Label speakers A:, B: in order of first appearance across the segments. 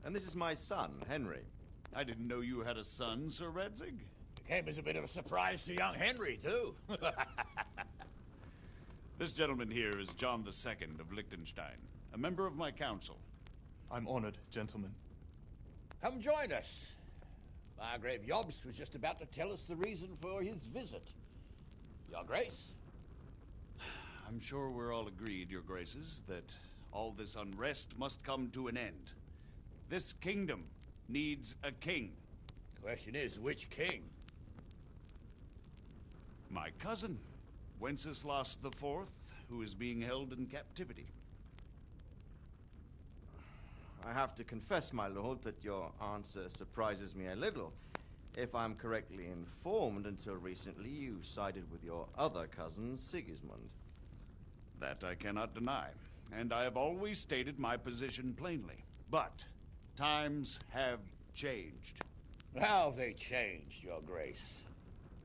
A: And this is my son, Henry.
B: I didn't know you had a son, Sir Radzig.
C: It came as a bit of a surprise to young Henry, too.
B: This gentleman here is John II of Liechtenstein, a member of my council.
D: I'm honored, gentlemen.
C: Come join us. Margrave Jobst was just about to tell us the reason for his visit. Your Grace?
B: I'm sure we're all agreed, Your Graces, that all this unrest must come to an end. This kingdom needs a king.
C: The question is, which king?
B: My cousin, Wenceslas IV, who is being held in captivity.
A: I have to confess, my lord, that your answer surprises me a little. If I'm correctly informed, until recently you sided with your other cousin, Sigismund.
B: That I cannot deny, and I have always stated my position plainly. But times have changed.
C: How have they changed, Your Grace?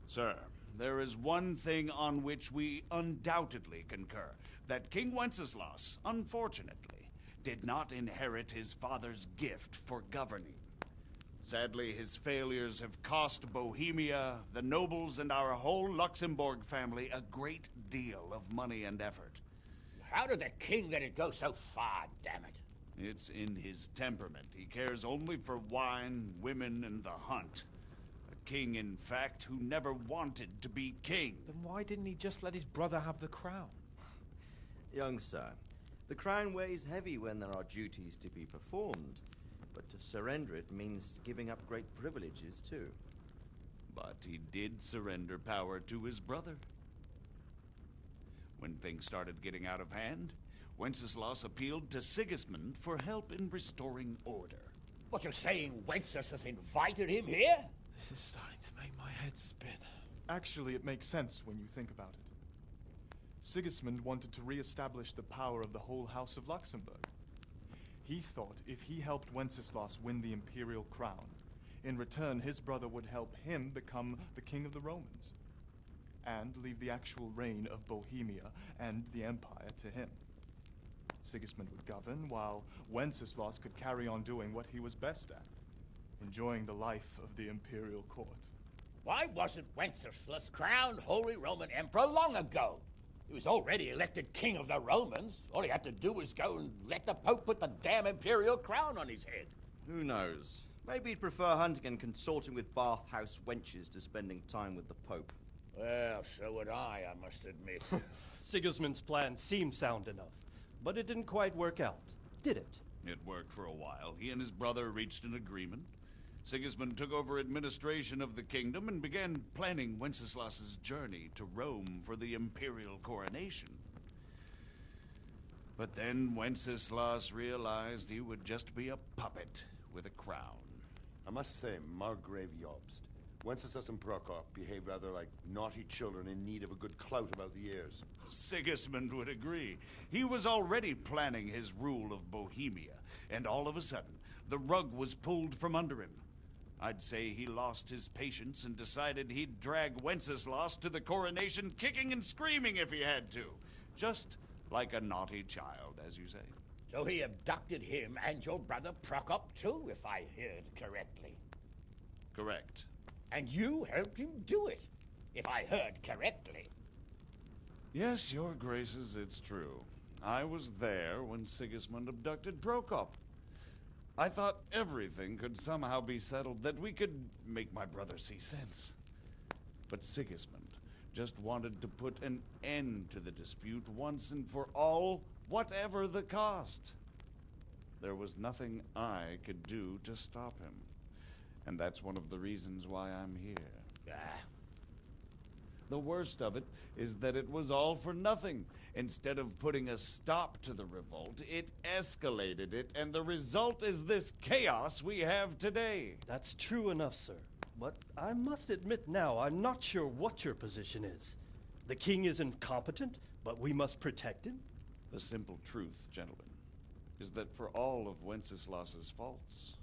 B: Sir, there is one thing on which we undoubtedly concur. That King Wenceslas, unfortunately, did not inherit his father's gift for governing. Sadly, his failures have cost Bohemia, the nobles, and our whole Luxembourg family a great deal of money and effort.
C: How did the king let it go so far, damn it?
B: It's in his temperament. He cares only for wine, women, and the hunt. A king, in fact, who never wanted to be king.
E: Then why didn't he just let his brother have the crown?
A: Young sir, the crown weighs heavy when there are duties to be performed, but to surrender it means giving up great privileges too.
B: But he did surrender power to his brother. When things started getting out of hand, Wenceslas appealed to Sigismund for help in restoring order.
C: What, you're saying Wenceslas invited him here?
E: This is starting to make my head spin.
D: Actually, it makes sense when you think about it. Sigismund wanted to re-establish the power of the whole House of Luxembourg. He thought if he helped Wenceslas win the imperial crown, in return his brother would help him become the king of the Romans, and leave the actual reign of Bohemia and the empire to him. Sigismund would govern, while Wenceslas could carry on doing what he was best at, enjoying the life of the imperial court.
C: Why wasn't Wenceslas crowned Holy Roman Emperor long ago? He was already elected king of the Romans. All he had to do was go and let the Pope put the damn imperial crown on his head.
A: Who knows? Maybe he'd prefer hunting and consorting with bathhouse wenches to spending time with the Pope.
C: Well, so would I must admit.
F: Sigismund's plan seemed sound enough, but it didn't quite work out, did it?
B: It worked for a while. He and his brother reached an agreement. Sigismund took over administration of the kingdom and began planning Wenceslas's journey to Rome for the imperial coronation. But then Wenceslas realized he would just be a puppet with a crown.
G: I must say, Margrave Jobst, Wenceslas and Prokop behave rather like naughty children in need of a good clout about the ears.
B: Sigismund would agree. He was already planning his rule of Bohemia, and all of a sudden, the rug was pulled from under him. I'd say he lost his patience and decided he'd drag Wenceslas to the coronation kicking and screaming if he had to. Just like a naughty child, as you say.
C: So he abducted him and your brother Prokop too, if I heard correctly.
B: Correct.
C: And you helped him do it, if I heard correctly.
B: Yes, your graces, it's true. I was there when Sigismund abducted Prokop. I thought everything could somehow be settled, that we could make my brother see sense. But Sigismund just wanted to put an end to the dispute once and for all, whatever the cost. There was nothing I could do to stop him. And that's one of the reasons why I'm here. The worst of it is that it was all for nothing. Instead of putting a stop to the revolt, it escalated it, and the result is this chaos we have today.
F: That's true enough, sir. But I must admit now, I'm not sure what your position is. The king is incompetent, but we must protect him?
B: The simple truth, gentlemen, is that for all of Wenceslas's faults,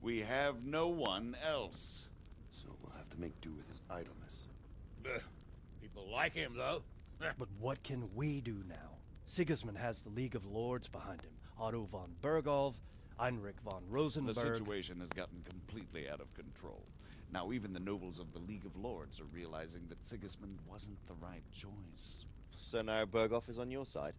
B: we have no one else.
G: So we'll have to make do with his idleness.
C: People like him, though.
F: But what can we do now? Sigismund has the League of Lords behind him. Otto von Bergolf. Heinrich von
B: The
F: Rosenberg.
B: situation has gotten completely out of control. Now even the nobles of the League of Lords are realizing that Sigismund wasn't the right choice.
A: So now Berghoff is on your side.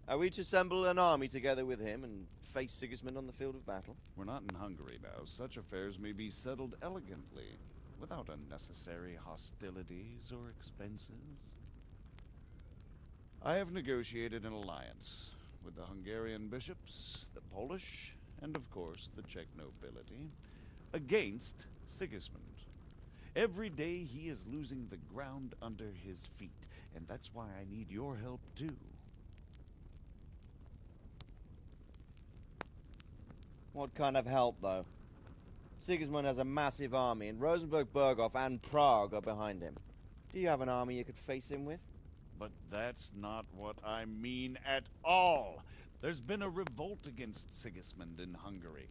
A: Are we to assemble an army together with him and face Sigismund on the field of battle?
B: We're not in Hungary now. Such affairs may be settled elegantly, without unnecessary hostilities or expenses. I have negotiated an alliance with the Hungarian bishops, the Polish, and of course the Czech nobility, against Sigismund. Every day he is losing the ground under his feet, and that's why I need your help too.
A: What kind of help, though? Sigismund has a massive army, and Rosenberg, Berghoff, and Prague are behind him. Do you have an army you could face him with?
B: But that's not what I mean at all. There's been a revolt against Sigismund in Hungary,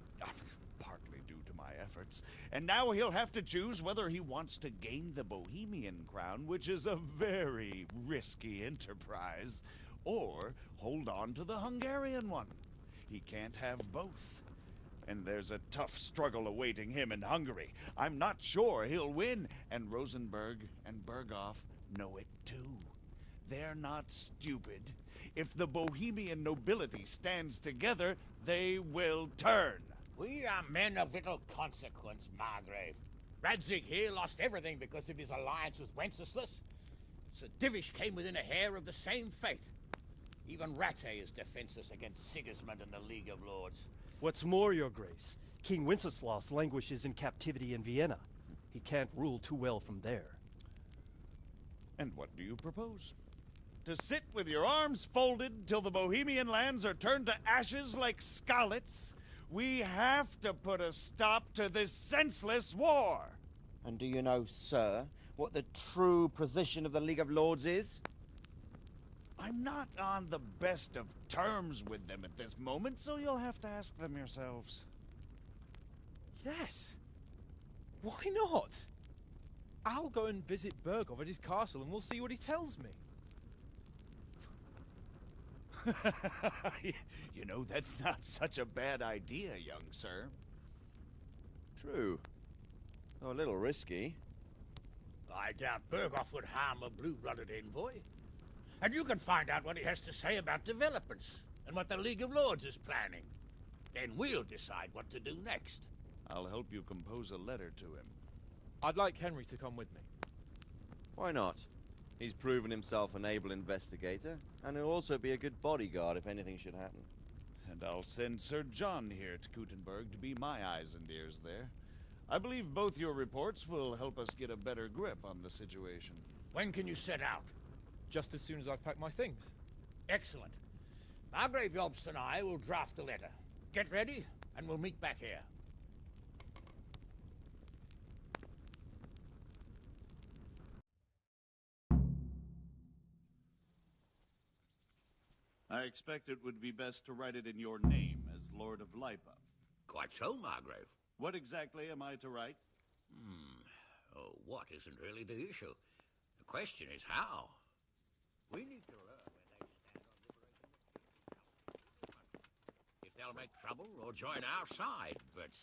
B: partly due to my efforts. And now he'll have to choose whether he wants to gain the Bohemian crown, which is a very risky enterprise, or hold on to the Hungarian one. He can't have both. And there's a tough struggle awaiting him in Hungary. I'm not sure he'll win, and Rosenberg and Berghoff know it too. They're not stupid. If the Bohemian nobility stands together, they will turn.
C: We are men of little consequence, Margrave. Radzig here lost everything because of his alliance with Wenceslas. Sir Divish came within a hair of the same fate. Even Rattay is defenseless against Sigismund and the League of Lords.
F: What's more, Your Grace, King Wenceslas languishes in captivity in Vienna. He can't rule too well from there.
B: And what do you propose? To sit with your arms folded till the Bohemian lands are turned to ashes like Skalitz? We have to put a stop to this senseless war!
A: And do you know, sir, what the true position of the League of Lords is?
B: I'm not on the best of terms with them at this moment, so you'll have to ask them yourselves.
E: Yes. Why not? I'll go and visit Berghoff at his castle and we'll see what he tells me.
B: You know, that's not such a bad idea, young sir.
A: True. Though a little risky.
C: I doubt Berghoff would harm a blue-blooded envoy. And you can find out what he has to say about developments and what the League of Lords is planning. Then we'll decide what to do next.
B: I'll help you compose a letter to him.
E: I'd like Henry to come with me.
A: Why not? He's proven himself an able investigator, and he'll also be a good bodyguard if anything should happen.
B: And I'll send Sir John here to Kuttenberg to be my eyes and ears there. I believe both your reports will help us get a better grip on the situation.
C: When can you set out?
E: Just as soon as I've packed my things.
C: Excellent. Margrave Jobst and I will draft the letter. Get ready, and we'll meet back here.
B: I expect it would be best to write it in your name as Lord of Lipa.
C: Quite so, Margrave.
B: What exactly am I to write?
C: Oh, what isn't really the issue. The question is how. We need to learn where they stand on liberating if they'll make trouble or join our side, but...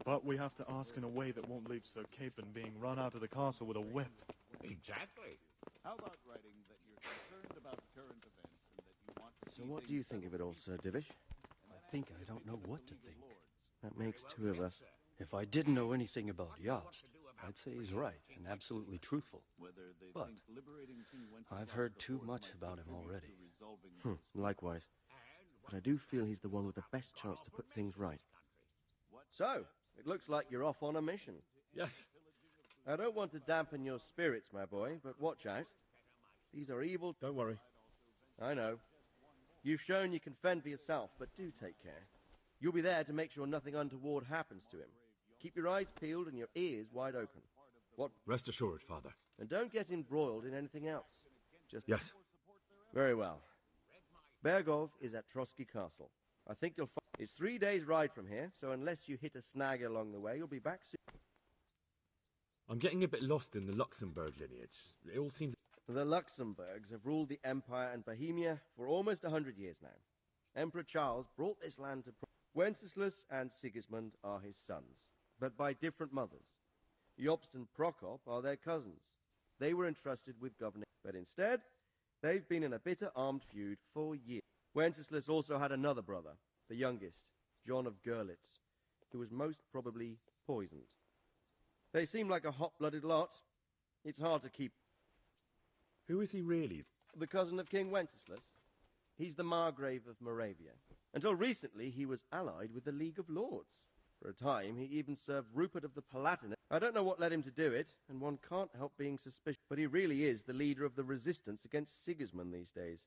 D: But we have to ask in a way that won't leave Sir Capon being run out of the castle with a whip.
C: Exactly.
B: How about writing that you're concerned about current events and that you want to
A: So what do you think of it all, Sir Divish?
F: I think I don't know what to think.
A: That makes two of us.
F: If I didn't know anything about Jobst, I'd say he's right and absolutely truthful. But I've heard too much about him already.
A: Likewise. But I do feel he's the one with the best chance to put things right. So, it looks like you're off on a mission.
E: Yes.
A: I don't want to dampen your spirits, my boy, but watch out. These are evil...
H: Don't worry.
A: I know. You've shown you can fend for yourself, but do take care. You'll be there to make sure nothing untoward happens to him. Keep your eyes peeled and your ears wide open. What?
H: Rest assured, Father.
A: And don't get embroiled in anything else. Just...
H: Yes.
A: Very well. Berghoff is at Trotsky Castle. I think you'll find... It's 3 days' ride from here, so unless you hit a snag along the way, you'll be back soon.
H: I'm getting a bit lost in the Luxembourg lineage. It all seems...
A: The Luxembourgs have ruled the Empire and Bohemia for almost 100 years now. Emperor Charles brought this land to...
I: Wenceslas and Sigismund are his sons, but by different mothers. Jobst and Prokop are their cousins. They were entrusted with governing, but instead, they've been in a bitter armed feud for years. Wenceslas also had another brother, the youngest, John of Görlitz, who was most probably poisoned. They seem like a hot-blooded lot. It's hard to keep...
H: Who is he really?
I: The cousin of King Wenceslas. He's the Margrave of Moravia. Until recently, he was allied with the League of Lords. For a time, he even served Rupert of the Palatinate. I don't know what led him to do it, and one can't help being suspicious, but he really is the leader of the resistance against Sigismund these days.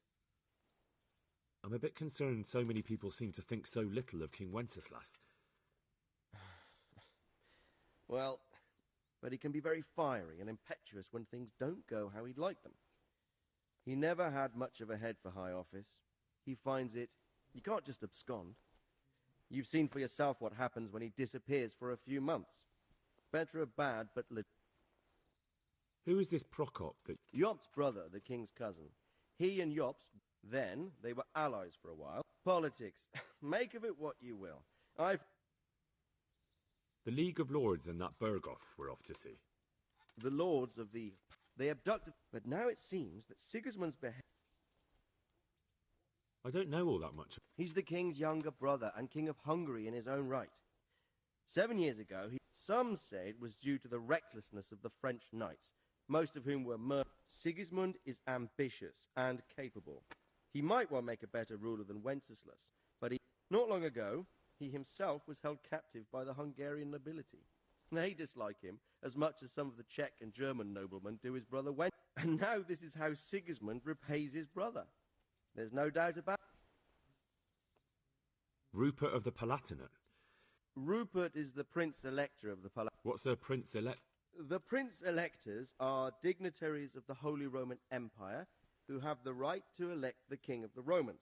H: I'm a bit concerned so many people seem to think so little of King Wenceslas.
I: Well, but he can be very fiery and impetuous when things don't go how he'd like them. He never had much of a head for high office. He finds it... You can't just abscond. You've seen for yourself what happens when he disappears for a few months. Better a bad, but...
H: Who is this Prokop that...
I: Jobst's brother, the king's cousin. He and Jobst, then, they were allies for a while. Politics. Make of it what you will.
H: The League of Lords and that Berghoff we're off to see.
I: The lords of the... They abducted... But now it seems that Sigismund's
H: I don't know all that much.
I: He's the king's younger brother and king of Hungary in his own right. 7 years ago, some say it was due to the recklessness of the French knights, most of whom were murdered. Sigismund is ambitious and capable. He might well make a better ruler than Wenceslas, but not long ago, he himself was held captive by the Hungarian nobility. They dislike him as much as some of the Czech and German noblemen do his brother Wenceslas. And now this is how Sigismund repays his brother. There's no doubt about it.
H: Rupert of the Palatinate?
I: Rupert is the Prince-Elector of the Palatinate.
H: What's a Prince-Elect?
I: The Prince-Electors are dignitaries of the Holy Roman Empire who have the right to elect the King of the Romans,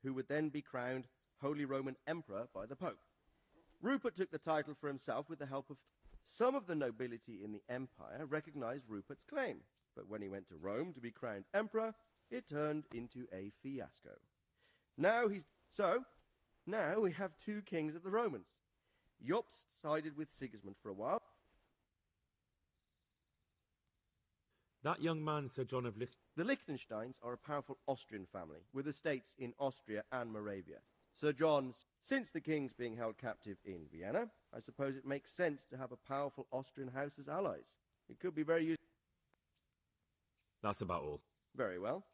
I: who would then be crowned Holy Roman Emperor by the Pope. Rupert took the title for himself with the help of... Some of the nobility in the empire recognized Rupert's claim, but when he went to Rome to be crowned emperor, it turned into a fiasco. Now we have two kings of the Romans. Jobst sided with Sigismund for a while.
H: That young man, Sir John of
I: The Liechtensteins are a powerful Austrian family, with estates in Austria and Moravia. Sir John's, since the king's being held captive in Vienna, I suppose it makes sense to have a powerful Austrian house as allies. It could be very useful.
H: That's about all.
I: Very well.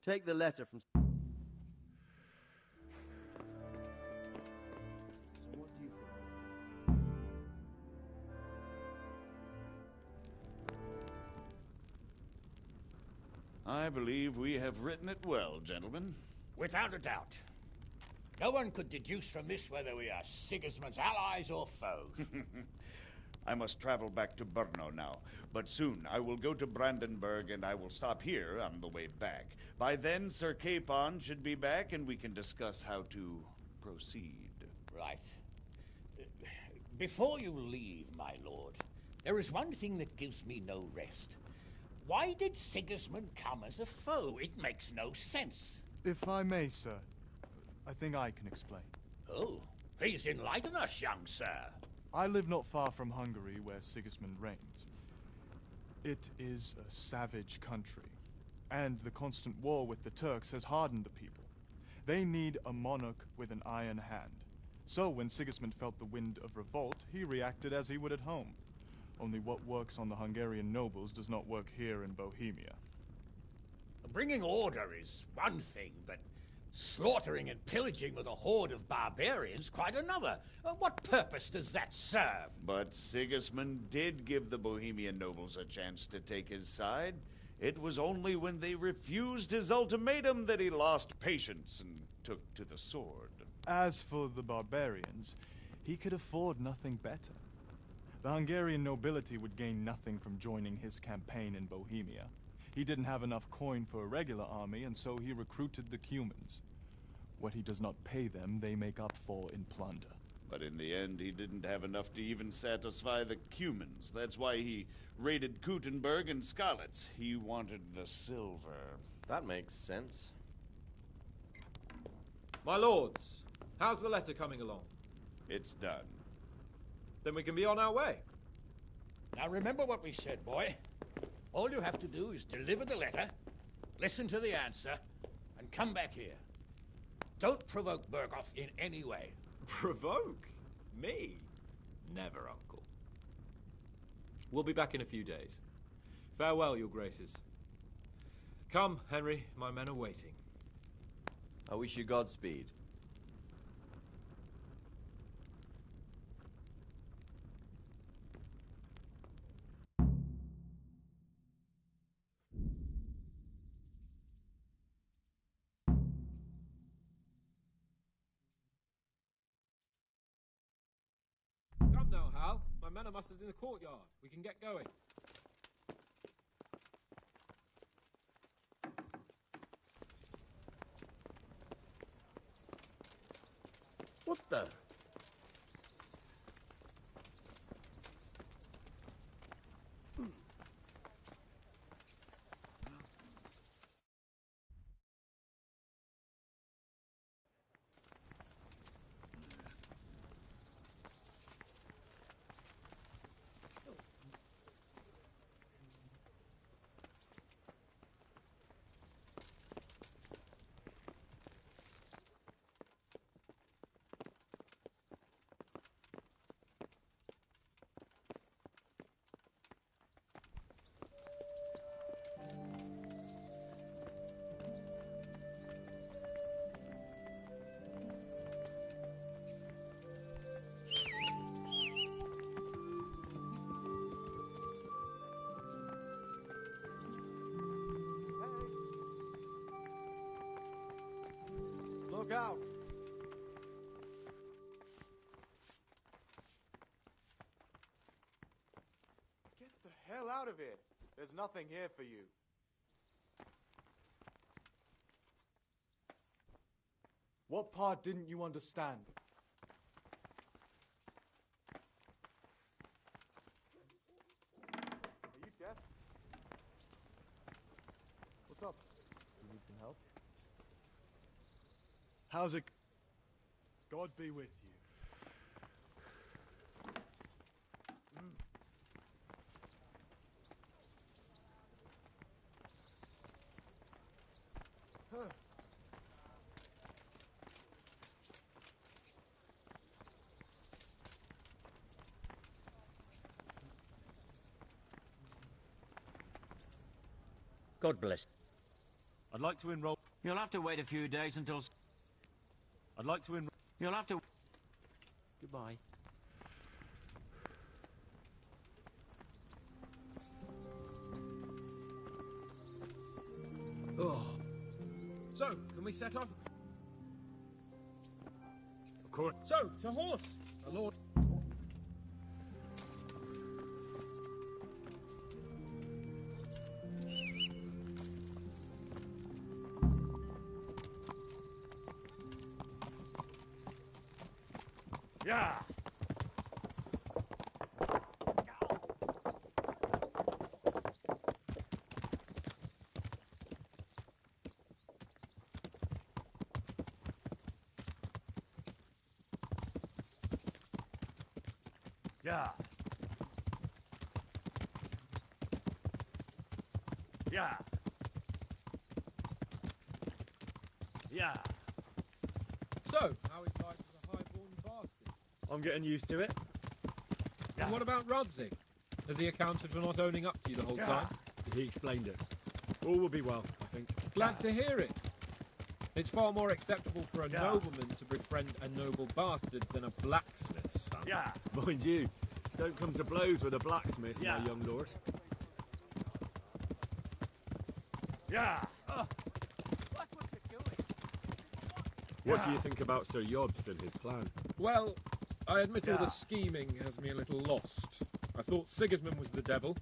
I: Take the letter from... So what do you think?
B: I believe we have written it well, gentlemen.
C: Without a doubt. No one could deduce from this whether we are Sigismund's allies or foes.
B: I must travel back to Brno now, but soon I will go to Brandenburg and I will stop here on the way back. By then, Sir Capon should be back and we can discuss how to proceed.
C: Right. Before you leave, my lord, there is one thing that gives me no rest. Why did Sigismund come as a foe? It makes no sense.
D: If I may, sir, I think I can explain.
C: Oh, please enlighten us, young sir.
D: I live not far from Hungary, where Sigismund reigns. It is a savage country, and the constant war with the Turks has hardened the people. They need a monarch with an iron hand. So when Sigismund felt the wind of revolt, he reacted as he would at home. Only what works on the Hungarian nobles does not work here in Bohemia.
C: Bringing order is one thing, but slaughtering and pillaging with a horde of barbarians quite another. What purpose does that serve?
B: But Sigismund did give the Bohemian nobles a chance to take his side. It was only when they refused his ultimatum that he lost patience and took to the sword.
D: As for the barbarians, he could afford nothing better. The Hungarian nobility would gain nothing from joining his campaign in Bohemia. He didn't have enough coin for a regular army, and so he recruited the Cumans. What he does not pay them, they make up for in plunder.
B: But in the end, he didn't have enough to even satisfy the Cumans. That's why he raided Kuttenberg and Skalitz. He wanted the silver.
A: That makes sense.
E: My lords, How's the letter coming along?
B: It's done.
E: Then we can be on our way.
C: Now remember what we said, boy. All you have to do is deliver the letter, listen to the answer, and come back here. Don't provoke Berghoff in any way.
E: Provoke? Me? Never, Uncle. We'll be back in a few days. Farewell, your graces. Come, Henry, my men are waiting.
A: I wish you Godspeed.
E: Come now, Hal. My men are mustered in the courtyard. We can get going.
I: What the?
D: Look out! Get the hell out of here! There's nothing here for you. What part didn't you understand? Are you deaf? What's up? You need some help? How's it? God be with you.
J: God bless.
H: I'd like to enroll.
J: You'll have to wait a few days until...
H: I'd like to enroll.
J: You'll have to... Goodbye.
E: Oh. So, can we set off?
H: Of course.
E: So, to horse! The Lord...
B: Yeah. Yeah. Yeah. Yeah.
E: So, how is life as a high-born bastard?
H: I'm getting used to it.
E: And what about Rodzig? Has he accounted for not owning up to you the whole time?
H: He explained it. All will be well, I think.
E: Glad to hear it. It's far more acceptable for a nobleman to befriend a noble bastard than a blacksmith's son.
B: Yeah.
H: Mind you, don't come to blows with a blacksmith, my young lord.
B: Yeah.
H: What do you think about Sir Jobst and his plan?
E: Well, I admit all the scheming has me a little lost. I thought Sigismund was the devil,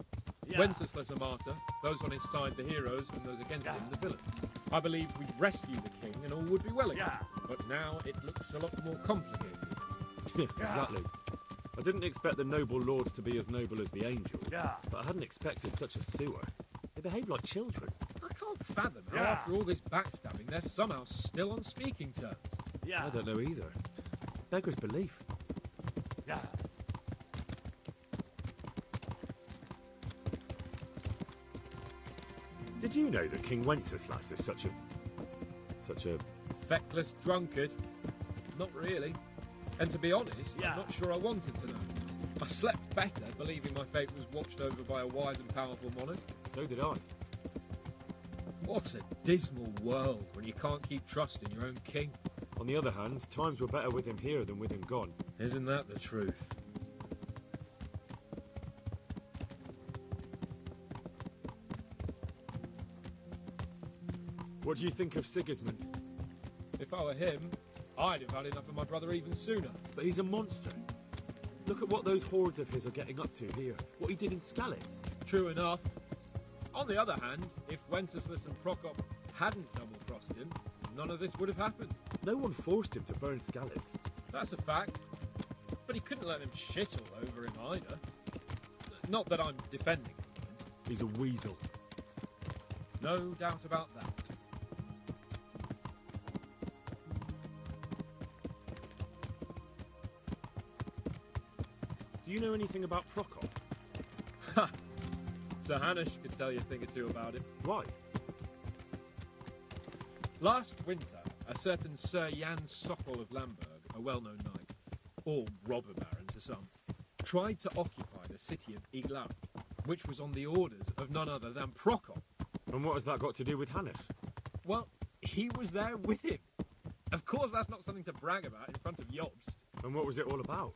E: Wenceslas a martyr, those on his side the heroes, and those against him the villains. I believed we'd rescue the king and all would be well again. But now it looks a lot more complicated.
H: Exactly. I didn't expect the noble lords to be as noble as the angels, but I hadn't expected such a sewer. They behave like children.
E: I can't fathom how after all this backstabbing they're somehow still on speaking terms.
H: I don't know either. Beggars belief.
C: Yeah.
H: Did you know that King Wenceslas is such a
E: Feckless drunkard? Not really. And to be honest, I'm not sure I wanted to know. I slept better believing my fate was watched over by a wise and powerful monarch.
H: So did I.
E: What a dismal world when you can't keep trust in your own king.
H: On the other hand, times were better with him here than with him gone.
E: Isn't that the truth?
H: What do you think of Sigismund?
E: If I were him, I'd have had enough of my brother even sooner.
H: But he's a monster. Look at what those hordes of his are getting up to here. What he did in Skalitz.
E: True enough. On the other hand, if Wenceslas and Prokop hadn't double-crossed him, none of this would have happened.
H: No one forced him to burn Skalitz.
E: That's a fact. But he couldn't let them shit all over him either. Not that I'm defending him.
H: He's a weasel.
E: No doubt about that.
H: Do you know anything about Prokop?
E: Ha! Sir Hanush could tell you a thing or two about him.
H: Why?
E: Last winter, a certain Sir Jan Sokol of Lamberg, a well-known knight, or robber baron to some, tried to occupy the city of Iglau, which was on the orders of none other than Prokop.
H: And what has that got to do with Hanush?
E: Well, he was there with him. Of course, that's not something to brag about in front of Jobst.
H: And what was it all about?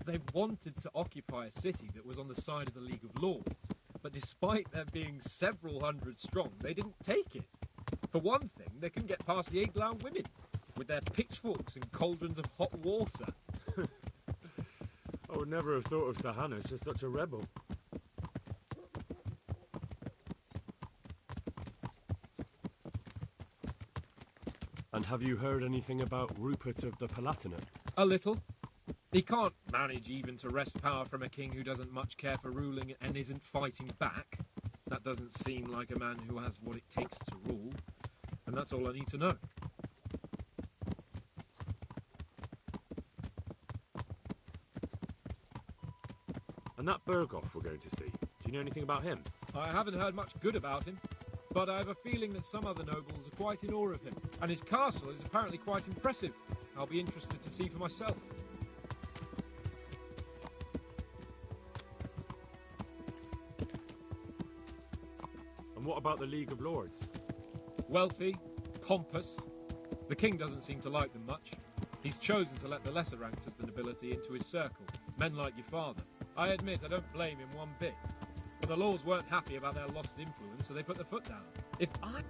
E: They wanted to occupy a city that was on the side of the League of Lords, but despite there being several hundred strong, they didn't take it. For one thing, they couldn't get past the Iglau women, with their pitchforks and cauldrons of hot water.
H: I would never have thought of Sir Hanush as such a rebel.
F: And have you heard anything about Rupert of the Palatinate?
E: A little. He can't manage even to wrest power from a king who doesn't much care for ruling and isn't fighting back. That doesn't seem like a man who has what it takes to rule. And that's all I need to know.
H: And that Berghoff we're going to see, do you know anything about him?
E: I haven't heard much good about him, but I have a feeling that some other nobles are quite in awe of him. And his castle is apparently quite impressive. I'll be interested to see for myself.
H: And what about the League of Lords?
E: Wealthy, pompous. The king doesn't seem to like them much. He's chosen to let the lesser ranks of the nobility into his circle, men like your father. I admit I don't blame him one bit. But the Lords weren't happy about their lost influence, so they put their foot down. If I...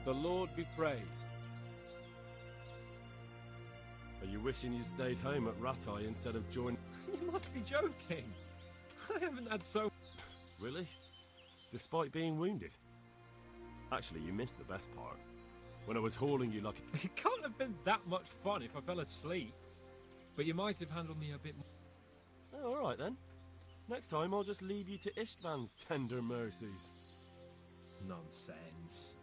E: The Lord be praised.
H: Are you wishing you stayed home at Rattay instead of joining...
E: You must be joking. I haven't had so...
H: Really? Despite being wounded? Actually, you missed the best part. When I was hauling you like...
E: It can't have been that much fun if I fell asleep. But you might have handled me a bit more...
H: Oh, all right then. Next time I'll just leave you to Istvan's tender mercies.
E: Nonsense.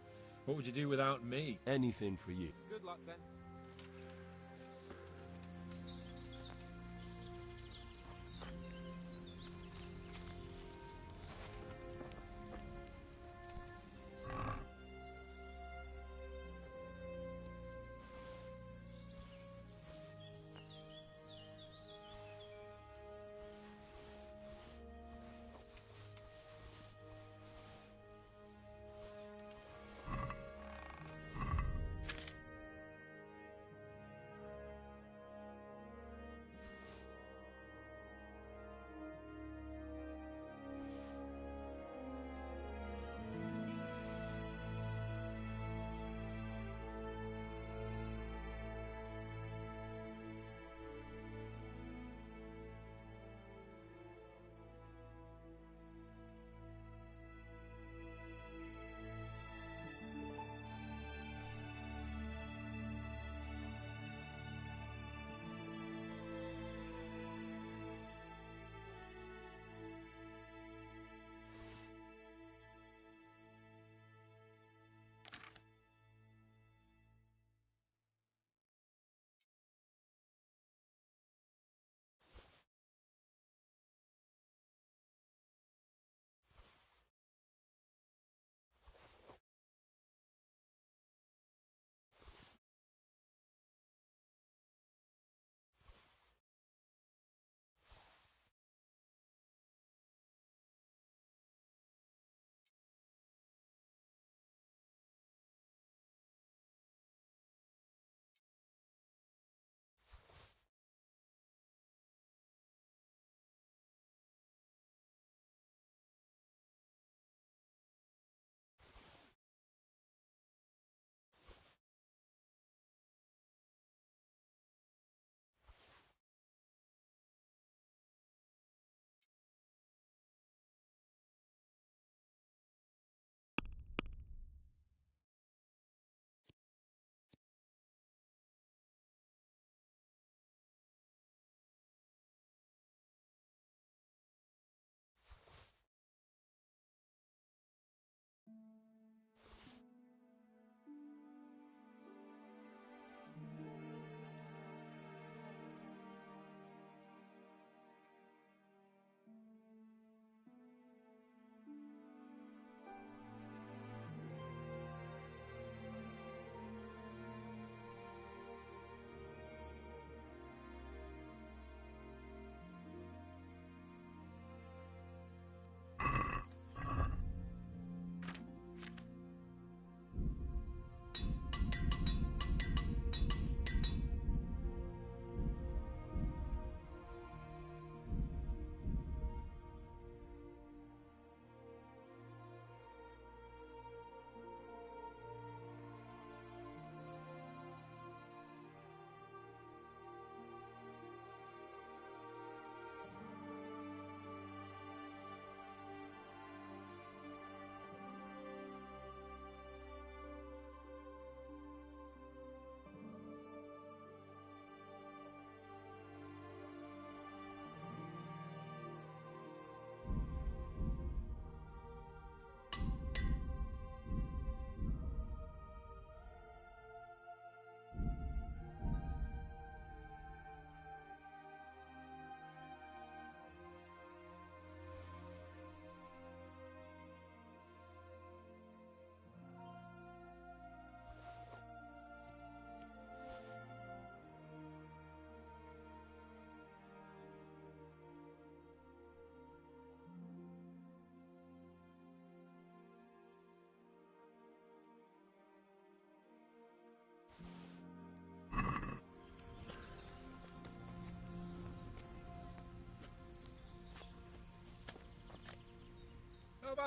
E: What would you do without me?
H: Anything for you.
E: Good luck then.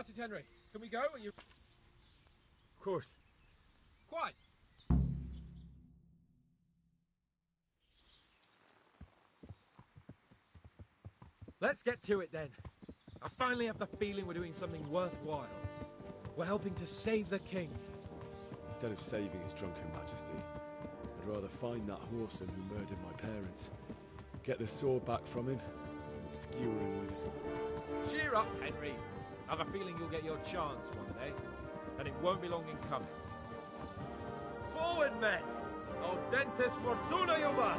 E: about it, Henry? Can we go? Are you...
H: Of course.
E: Quite. Let's get to it then. I finally have the feeling we're doing something worthwhile. We're helping to save the king.
H: Instead of saving his drunken majesty, I'd rather find that horseman who murdered my parents, get the sword back from him, and skewer him with it.
E: Cheer up, Henry. I have a feeling you'll get your chance one day, and it won't be long in coming. Forward, men! Audentes fortuna juvat!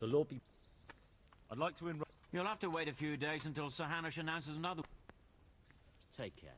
H: The Lord be... I'd like to enroll...
J: You'll have to wait a few days until Sir Hanush announces another... Take care.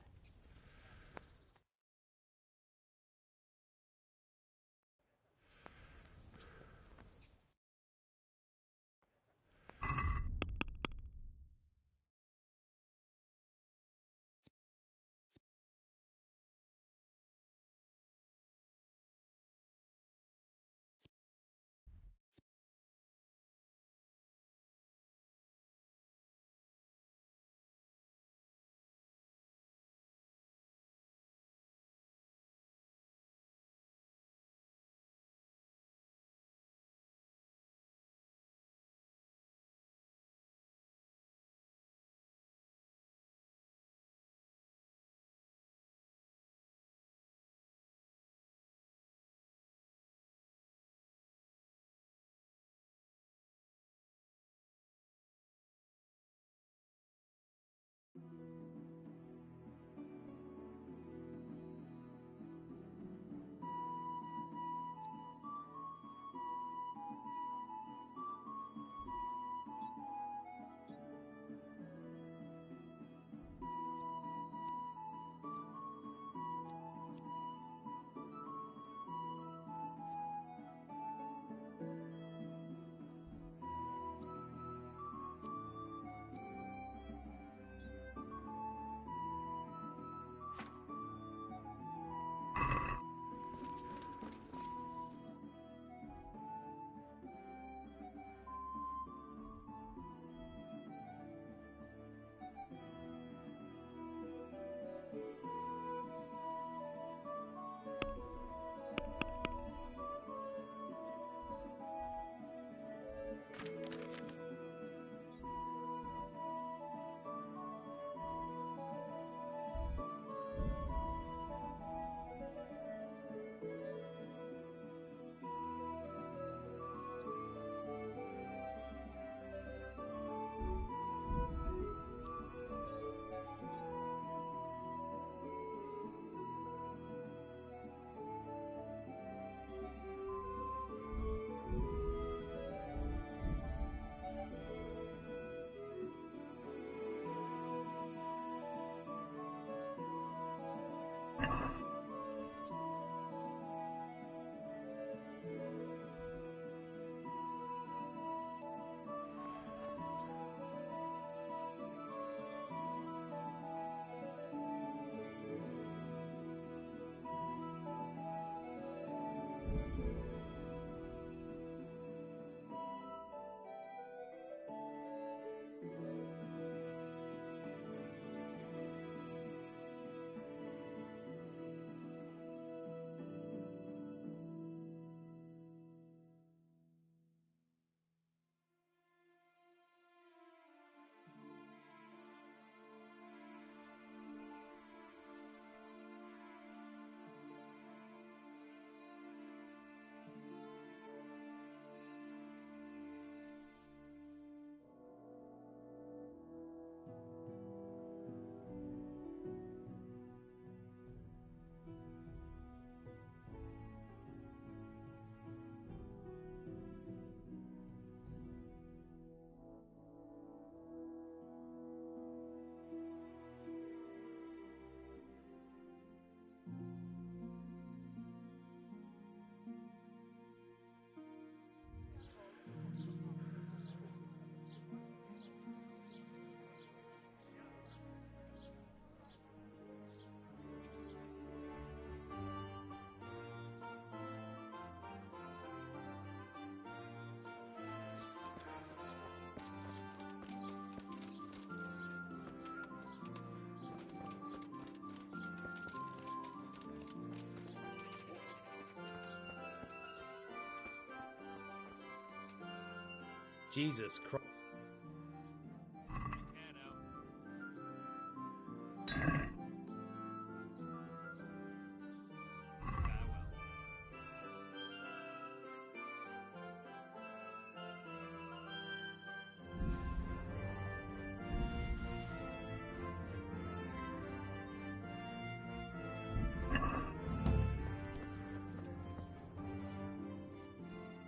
F: Jesus Christ.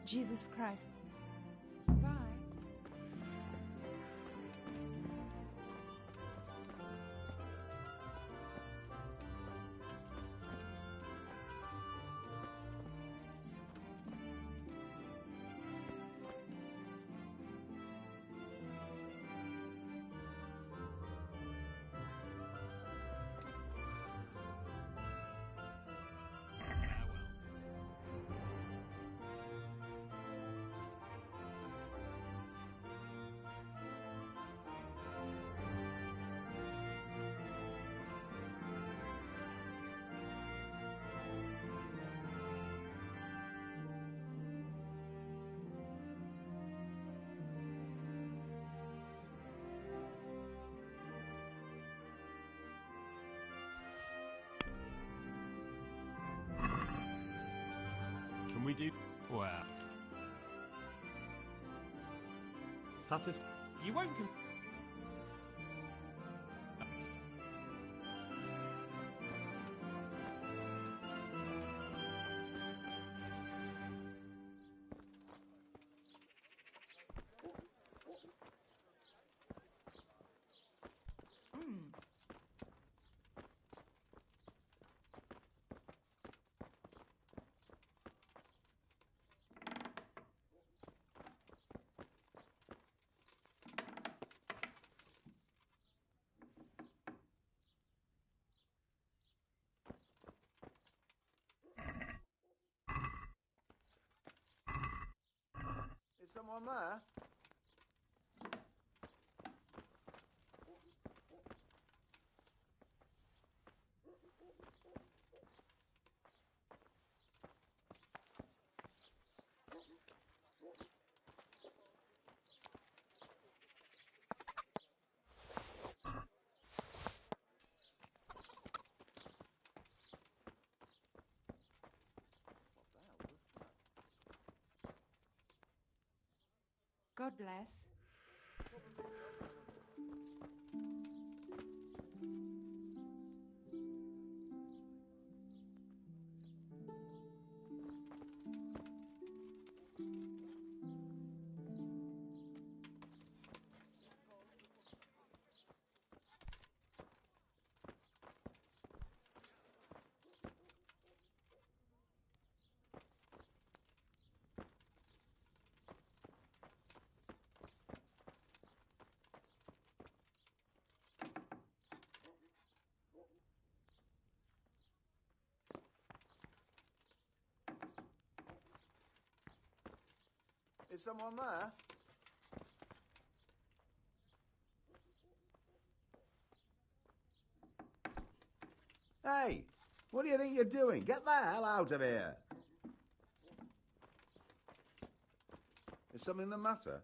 K: Jesus Christ. Bye.
L: Can we do...
J: Well,
L: Satisf...
J: you won't...
G: Is someone there?
K: God bless.
G: Is someone there?
M: Hey, what do you think you're doing? Get the hell out of here! Is something the matter?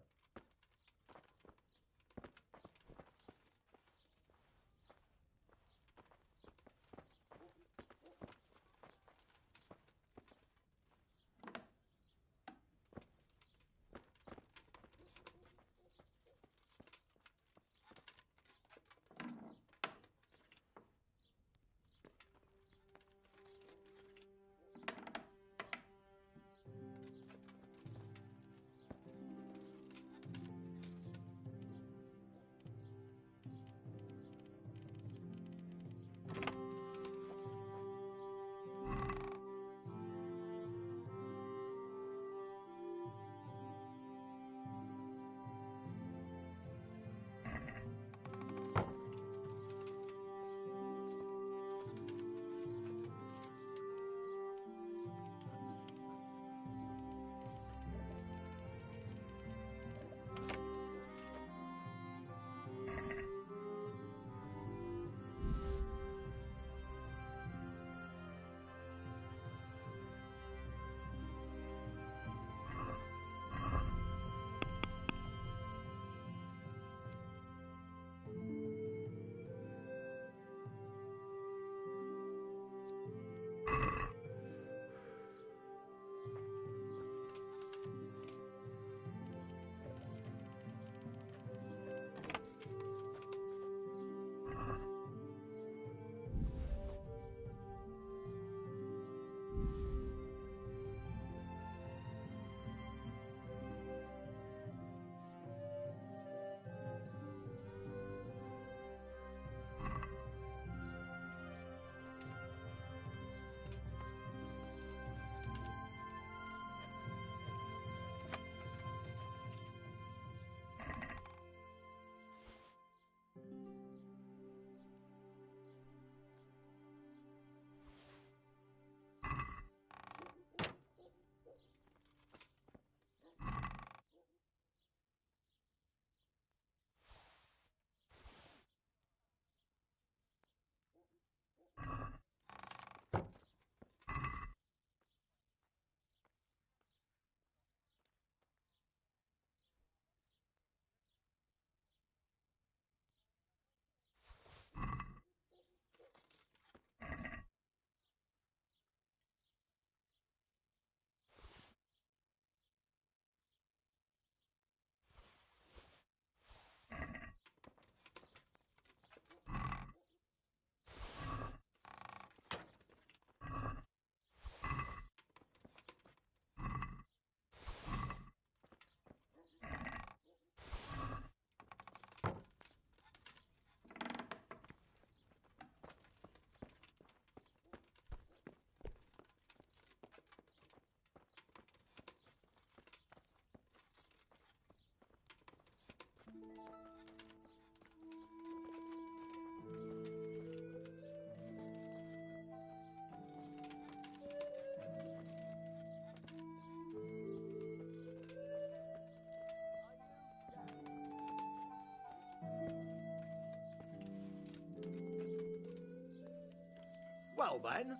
M: Well then.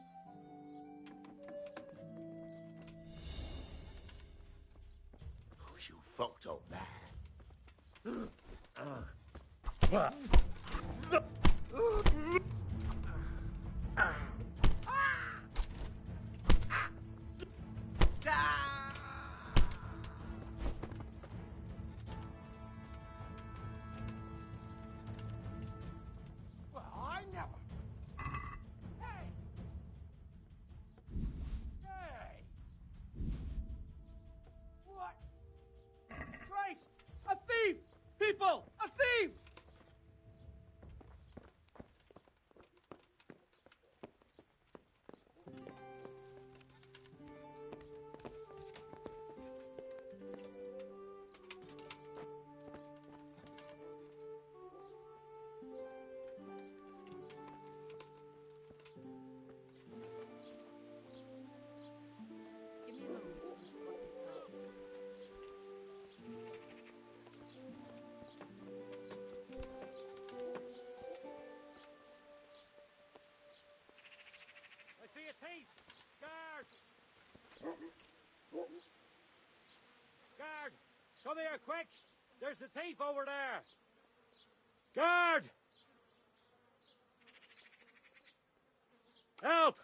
M: Oh, you fucked up there.
C: Well, I never. Hey! Hey! What? Christ! A thief! People! A thief!
K: Give me a moment. What do you have?
N: I see a thief! Guard! Guard! Come here, quick! There's a thief over there! Guard! Help!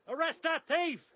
N: Arrest that thief!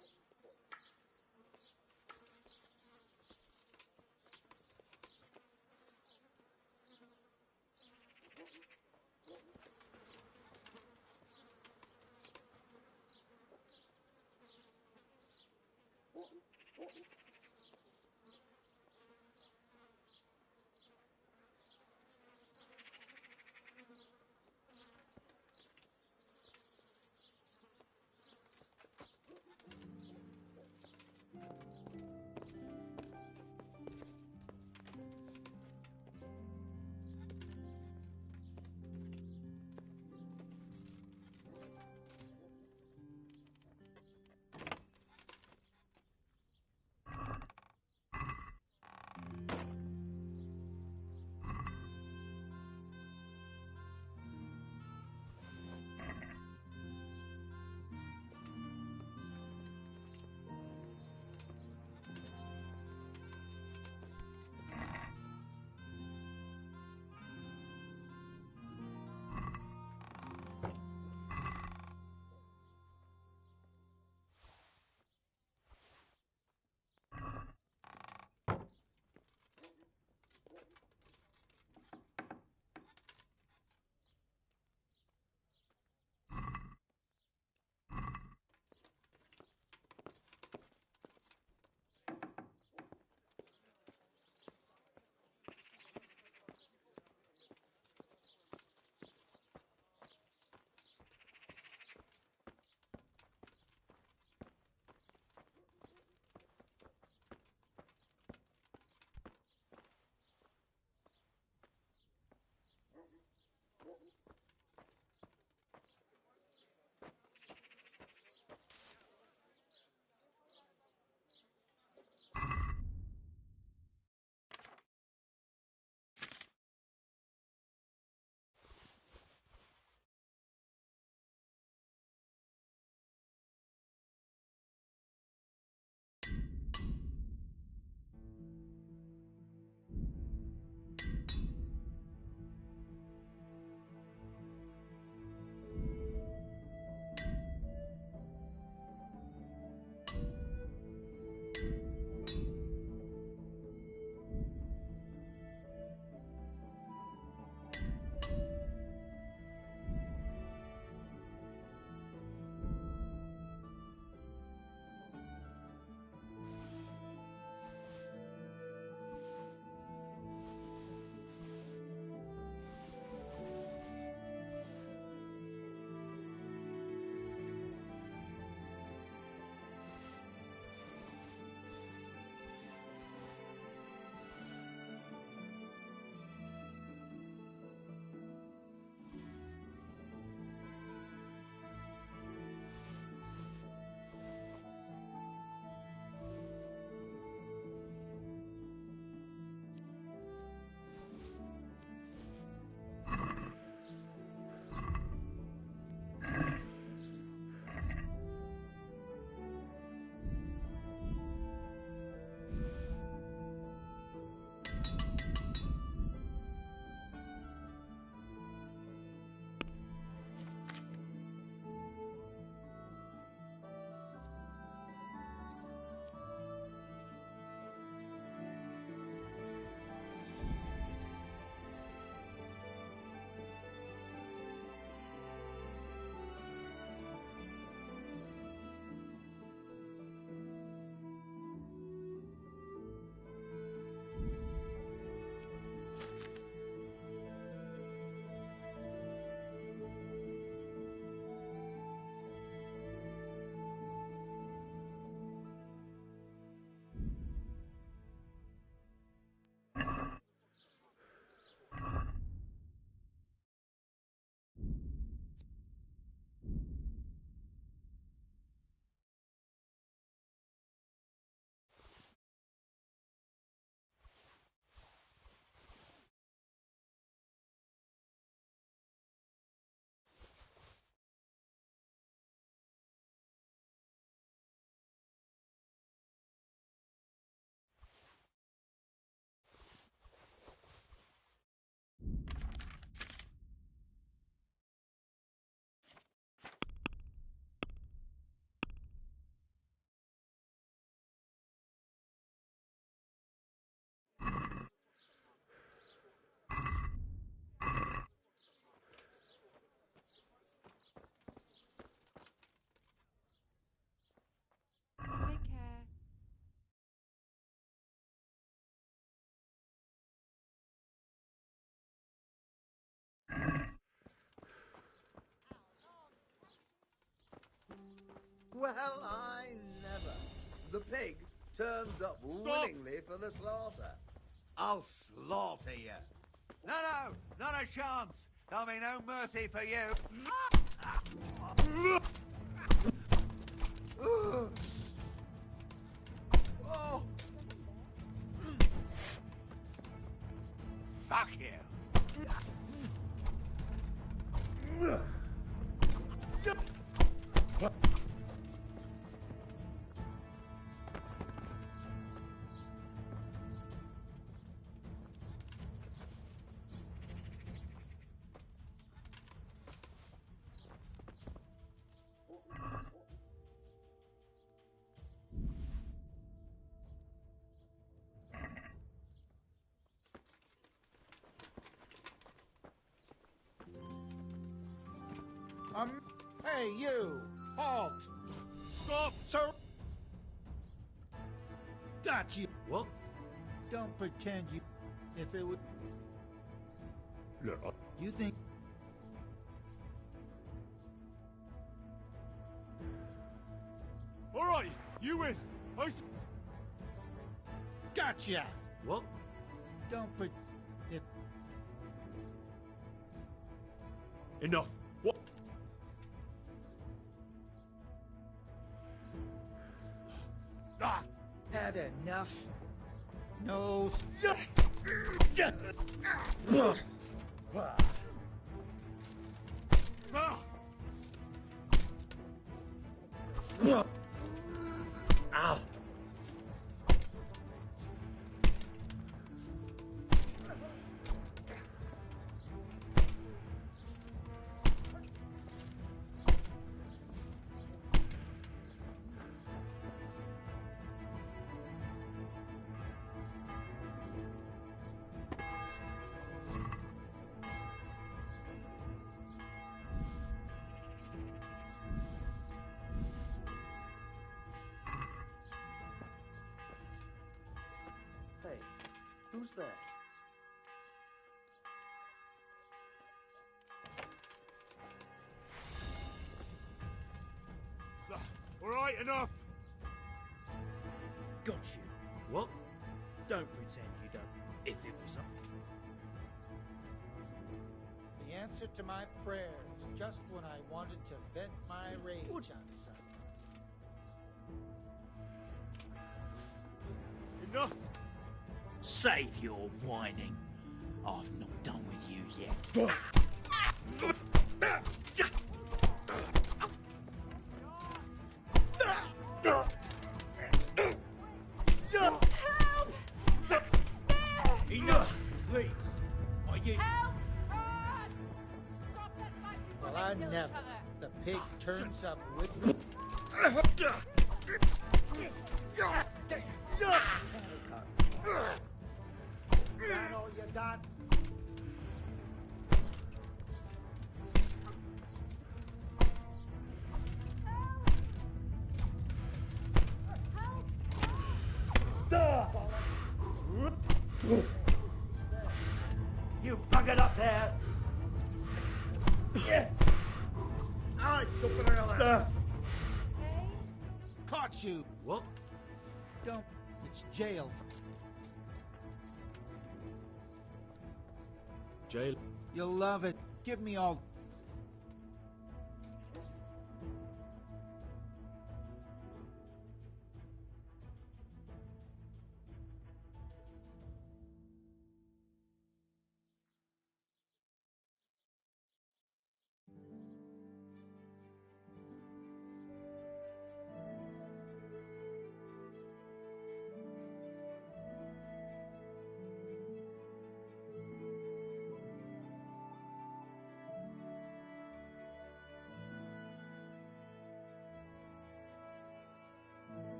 O: Well, I never. The pig turns up willingly for the slaughter. I'll slaughter you. No, not a chance. There'll be no mercy for you. Oh. Fuck you.
P: Hey, you! Halt!
N: Stop!
P: Sir! Got you! What? Don't pretend you... If it would...
N: Look,
P: You think...
N: all right, you win.
P: Gotcha! What? Don't if...
N: Enough. What?
P: Ah! Had enough? No... Ow!
I: Hey, who's there?
N: All right, enough.
Q: Got you. What? Don't pretend you don't. If it was up.
P: The answer to my prayers, just when I wanted to vent my rage on something.
N: Enough.
Q: Save your whining. I've not done with you yet. Enough, please. Are you?
P: Well, I never. The pig turns up with... That all you got?
Q: You buggered up there. Yeah.
P: Ay, Cabrera. Caught you.
Q: What?
P: Don't. It's jail.
L: Jail.
P: You'll love it. Give me all